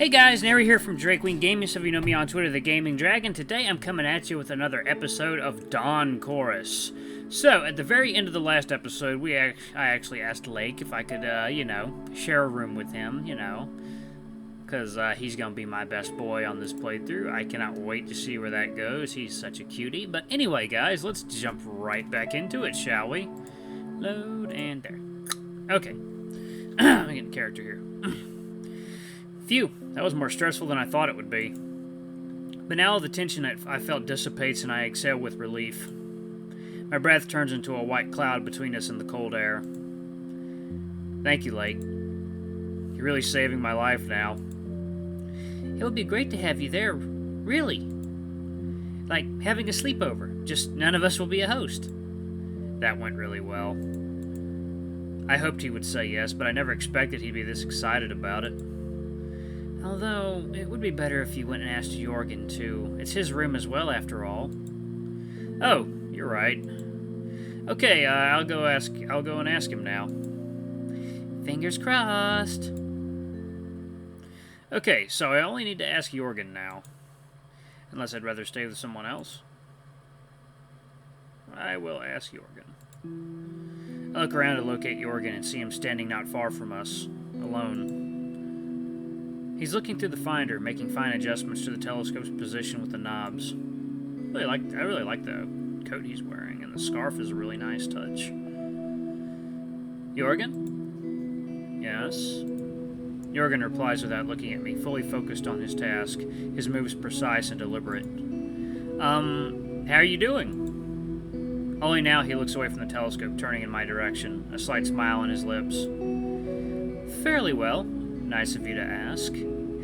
Hey guys, Nary here from DrakeWingGaming, so if you know me on Twitter, the Gaming Dragon. Today I'm coming at you with another episode of Dawn Chorus. So, at the very end of the last episode, I actually asked Lake if I could, share a room with him, because he's going to be my best boy on this playthrough. I cannot wait to see where that goes. He's such a cutie. But anyway, guys, let's jump right back into it, shall we? Load, and there. Okay. Let me get a character here. Phew, that was more stressful than I thought it would be. But now all the tension I felt dissipates and I exhale with relief. My breath turns into a white cloud between us and the cold air. Thank you, Lake. You're really saving my life now. It would be great to have you there, really. Like having a sleepover, just none of us will be a host. That went really well. I hoped he would say yes, but I never expected he'd be this excited about it. Although, it would be better if you went and asked Jorgen, too. It's his room as well, after all. Oh, you're right. Okay, I'll go and ask him now. Fingers crossed. Okay, so I only need to ask Jorgen now. Unless I'd rather stay with someone else. I will ask Jorgen. I look around to locate Jorgen and see him standing not far from us, alone. He's looking through the finder, making fine adjustments to the telescope's position with the knobs. I really like the coat he's wearing, and the scarf is a really nice touch. Jorgen? Yes? Jorgen replies without looking at me, fully focused on his task, his moves precise and deliberate. How are you doing? Only now he looks away from the telescope, turning in my direction, a slight smile on his lips. Fairly well. Nice of you to ask.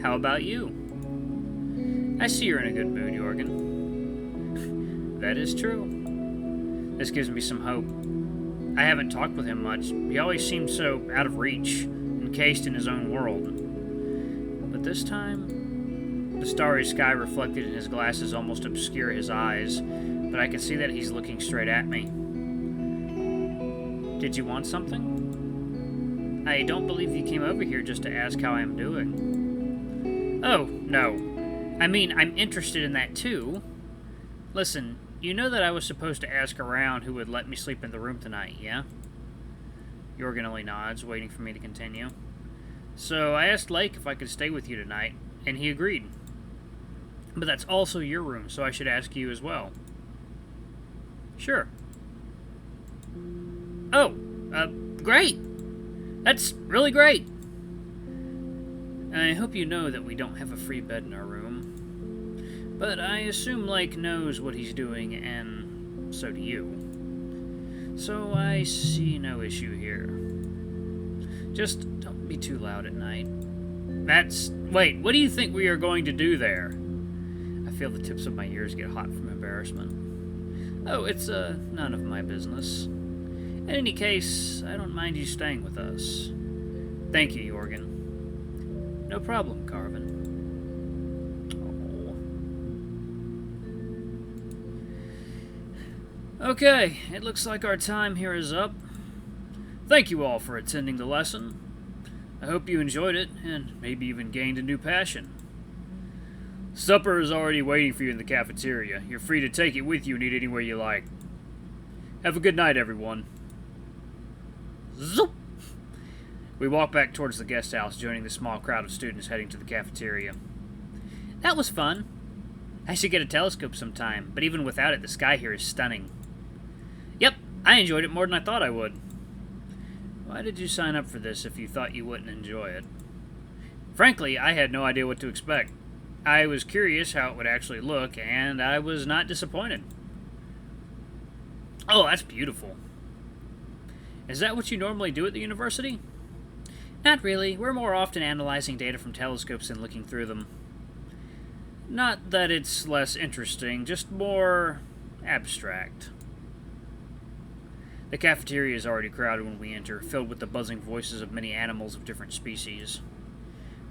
How about you? I see you're in a good mood, Jorgen. That is true. This gives me some hope. I haven't talked with him much. He always seemed so out of reach, encased in his own world. But this time, the starry sky reflected in his glasses almost obscure his eyes, but I can see that he's looking straight at me. Did you want something? I don't believe you came over here just to ask how I am doing. Oh, no. I mean, I'm interested in that too. Listen, you know that I was supposed to ask around who would let me sleep in the room tonight, yeah? Jorgen only nods, waiting for me to continue. So I asked Lake if I could stay with you tonight, and he agreed. But that's also your room, so I should ask you as well. Sure. Oh, great! That's really great! I hope you know that we don't have a free bed in our room. But I assume Lake knows what he's doing, and so do you. So I see no issue here. Just don't be too loud at night. Wait, what do you think we are going to do there? I feel the tips of my ears get hot from embarrassment. Oh, it's, none of my business. In any case, I don't mind you staying with us. Thank you, Jorgen. No problem, Carvin. Oh. Okay, it looks like our time here is up. Thank you all for attending the lesson. I hope you enjoyed it, and maybe even gained a new passion. Supper is already waiting for you in the cafeteria. You're free to take it with you and eat anywhere you like. Have a good night, everyone. Zoop! We walk back towards the guest house, joining the small crowd of students heading to the cafeteria. That was fun. I should get a telescope sometime, but even without it, the sky here is stunning. Yep, I enjoyed it more than I thought I would. Why did you sign up for this if you thought you wouldn't enjoy it? Frankly, I had no idea what to expect. I was curious how it would actually look, and I was not disappointed. Oh, that's beautiful. Is that what you normally do at the university? Not really. We're more often analyzing data from telescopes and looking through them. Not that it's less interesting, just more abstract. The cafeteria is already crowded when we enter, filled with the buzzing voices of many animals of different species.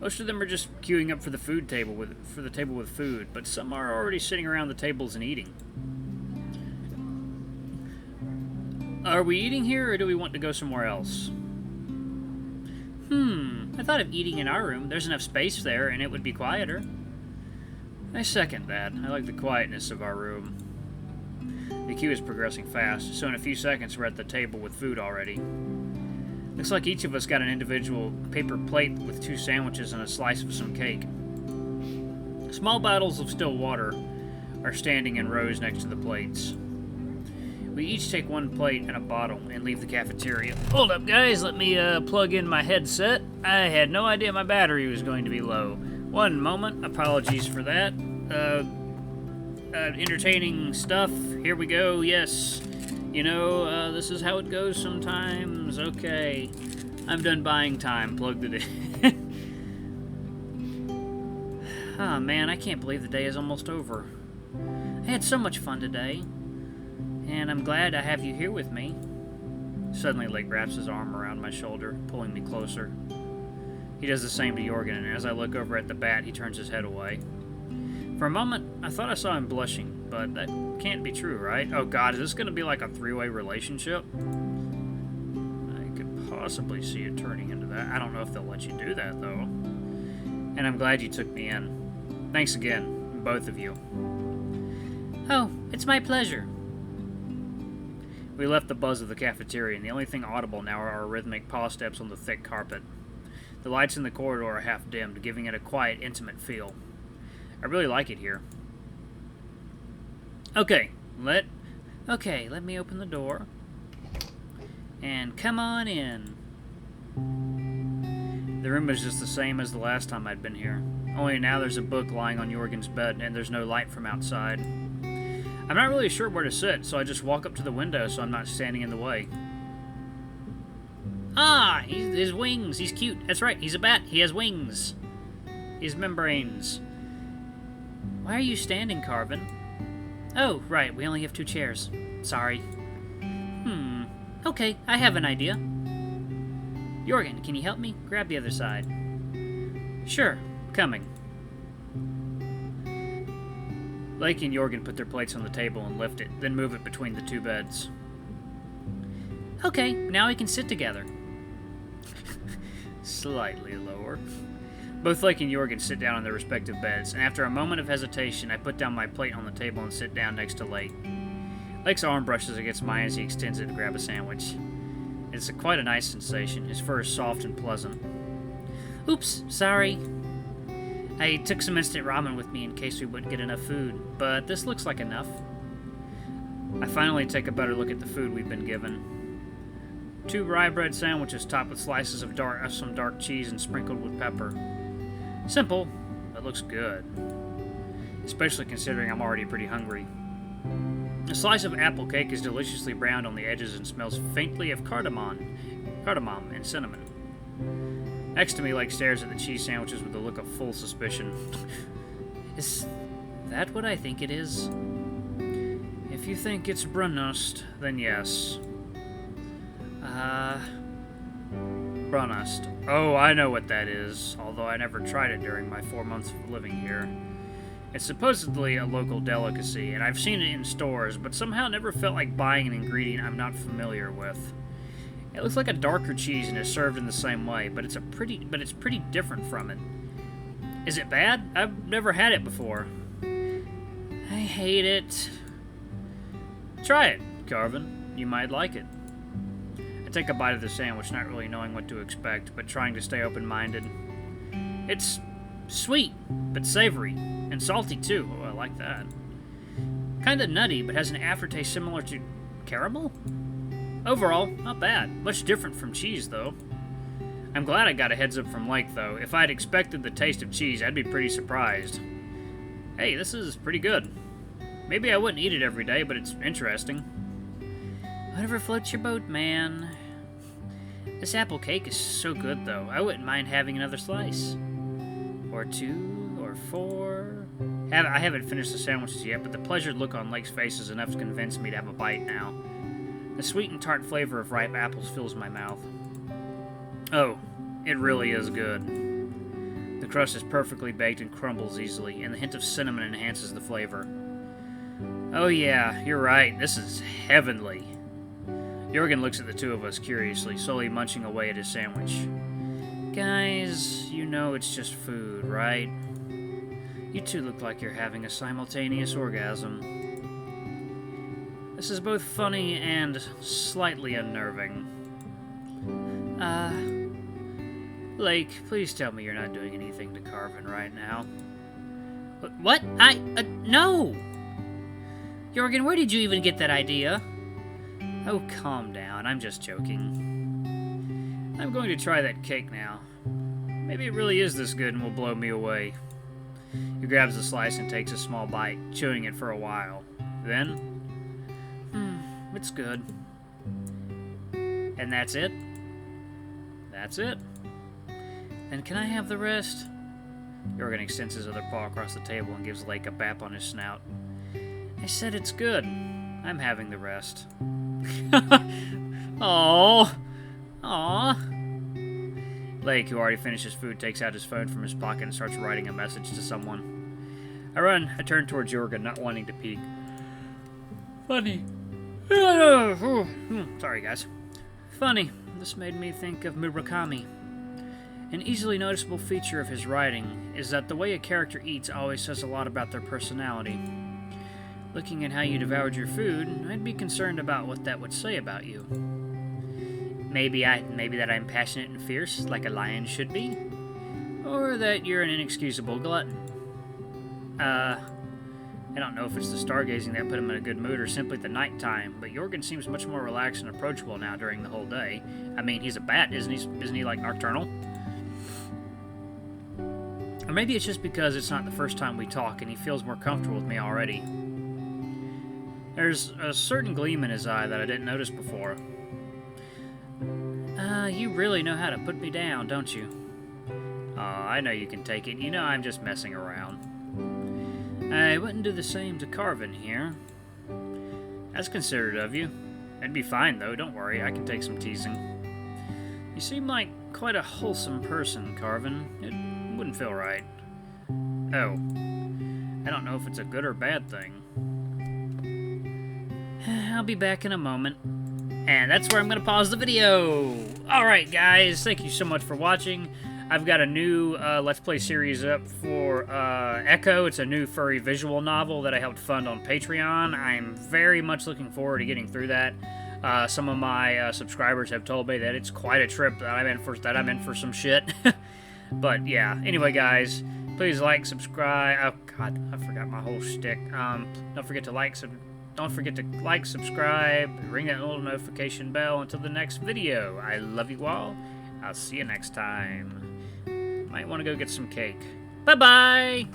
Most of them are just queuing up for the table with food, but some are already sitting around the tables and eating. Are we eating here, or do we want to go somewhere else? I thought of eating in our room. There's enough space there, and it would be quieter. I second that. I like the quietness of our room. The queue is progressing fast, so in a few seconds we're at the table with food already. Looks like each of us got an individual paper plate with 2 sandwiches and a slice of some cake. Small bottles of still water are standing in rows next to the plates. We each take 1 plate and a bottle and leave the cafeteria. Hold up, guys. Let me plug in my headset. I had no idea my battery was going to be low. 1 moment. Apologies for that. Entertaining stuff. Here we go. Yes. You know, this is how it goes sometimes. Okay. I'm done buying time. Plugged it in. Oh, man. I can't believe the day is almost over. I had so much fun today. And I'm glad I have you here with me. Suddenly, Lake wraps his arm around my shoulder, pulling me closer. He does the same to Jorgen, and as I look over at the bat, he turns his head away. For a moment, I thought I saw him blushing, but that can't be true, right? Oh god, is this going to be like a 3-way relationship? I could possibly see it turning into that. I don't know if they'll let you do that, though. And I'm glad you took me in. Thanks again, both of you. Oh, it's my pleasure. We left the buzz of the cafeteria, and the only thing audible now are our rhythmic paw steps on the thick carpet. The lights in the corridor are half dimmed, giving it a quiet, intimate feel. I really like it here. Okay, let me open the door. And come on in. The room is just the same as the last time I'd been here. Only now there's a book lying on Jorgen's bed, and there's no light from outside. I'm not really sure where to sit, so I just walk up to the window so I'm not standing in the way. Ah, his wings. He's cute. That's right, he's a bat. He has wings. He has membranes. Why are you standing, Carvin? Oh, right, we only have 2 chairs. Sorry. Okay, I have an idea. Jorgen, can you help me? Grab the other side. Sure, coming. Lake and Jorgen put their plates on the table and lift it, then move it between the 2 beds. Okay, now we can sit together. Slightly lower. Both Lake and Jorgen sit down on their respective beds, and after a moment of hesitation, I put down my plate on the table and sit down next to Lake. Lake's arm brushes against mine as he extends it to grab a sandwich. It's quite a nice sensation. His fur is soft and pleasant. Oops, sorry. I took some instant ramen with me in case we wouldn't get enough food, but this looks like enough. I finally take a better look at the food we've been given. 2 rye bread sandwiches topped with slices of some dark cheese and sprinkled with pepper. Simple, but looks good. Especially considering I'm already pretty hungry. A slice of apple cake is deliciously browned on the edges and smells faintly of cardamom and cinnamon. Next to me, Lake stares at the cheese sandwiches with a look of full suspicion. Is that what I think it is? If you think it's brunost, then yes. Brunost. Oh, I know what that is, although I never tried it during my 4 months of living here. It's supposedly a local delicacy, and I've seen it in stores, but somehow never felt like buying an ingredient I'm not familiar with. It looks like a darker cheese and is served in the same way, but it's pretty different from it. Is it bad? I've never had it before. I hate it. Try it, Carvin. You might like it. I take a bite of the sandwich, not really knowing what to expect, but trying to stay open-minded. It's sweet, but savory, and salty too. Oh, I like that. Kinda nutty, but has an aftertaste similar to caramel? Overall, not bad. Much different from cheese, though. I'm glad I got a heads up from Lake, though. If I'd expected the taste of cheese, I'd be pretty surprised. Hey, this is pretty good. Maybe I wouldn't eat it every day, but it's interesting. Whatever floats your boat, man. This apple cake is so good, though. I wouldn't mind having another slice. Or 2, or 4. I haven't finished the sandwiches yet, but the pleasured look on Lake's face is enough to convince me to have a bite now. The sweet and tart flavor of ripe apples fills my mouth. Oh, it really is good. The crust is perfectly baked and crumbles easily, and the hint of cinnamon enhances the flavor. Oh yeah, you're right, this is heavenly. Jorgen looks at the 2 of us curiously, slowly munching away at his sandwich. Guys, you know it's just food, right? You two look like you're having a simultaneous orgasm. This is both funny and slightly unnerving. Lake, please tell me you're not doing anything to Carvin right now. What? No! Jorgen, where did you even get that idea? Oh, calm down. I'm just joking. I'm going to try that cake now. Maybe it really is this good and will blow me away. He grabs a slice and takes a small bite, chewing it for a while. Then, it's good. And that's it? That's it. Then can I have the rest? Jorgen extends his other paw across the table and gives Lake a bap on his snout. I said it's good. I'm having the rest. Aww. Aww. Lake, who already finished his food, takes out his phone from his pocket and starts writing a message to someone. I turn towards Jorgen, not wanting to peek. Funny. Sorry, guys. Funny. This made me think of Murakami. An easily noticeable feature of his writing is that the way a character eats always says a lot about their personality. Looking at how you devoured your food, I'd be concerned about what that would say about you. Maybe that I'm passionate and fierce, like a lion should be. Or that you're an inexcusable glutton. I don't know if it's the stargazing that put him in a good mood or simply the nighttime, but Jorgen seems much more relaxed and approachable now during the whole day. I mean, he's a bat, isn't he? Isn't he, like, nocturnal? Or maybe it's just because it's not the first time we talk and he feels more comfortable with me already. There's a certain gleam in his eye that I didn't notice before. You really know how to put me down, don't you? I know you can take it. You know I'm just messing around. I wouldn't do the same to Carvin here. That's considerate of you. It'd be fine, though. Don't worry. I can take some teasing. You seem like quite a wholesome person, Carvin. It wouldn't feel right. Oh. I don't know if it's a good or bad thing. I'll be back in a moment. And that's where I'm going to pause the video. Alright, guys. Thank you so much for watching. I've got a new Let's Play series up for Echo. It's a new furry visual novel that I helped fund on Patreon. I'm very much looking forward to getting through that. Some of my subscribers have told me that it's quite a trip that I'm in for some shit. But yeah, anyway, guys, please like, subscribe. Oh God, I forgot my whole shtick. Don't forget to like, subscribe, ring that little notification bell until the next video. I love you all. I'll see you next time. Might want to go get some cake. Bye-bye!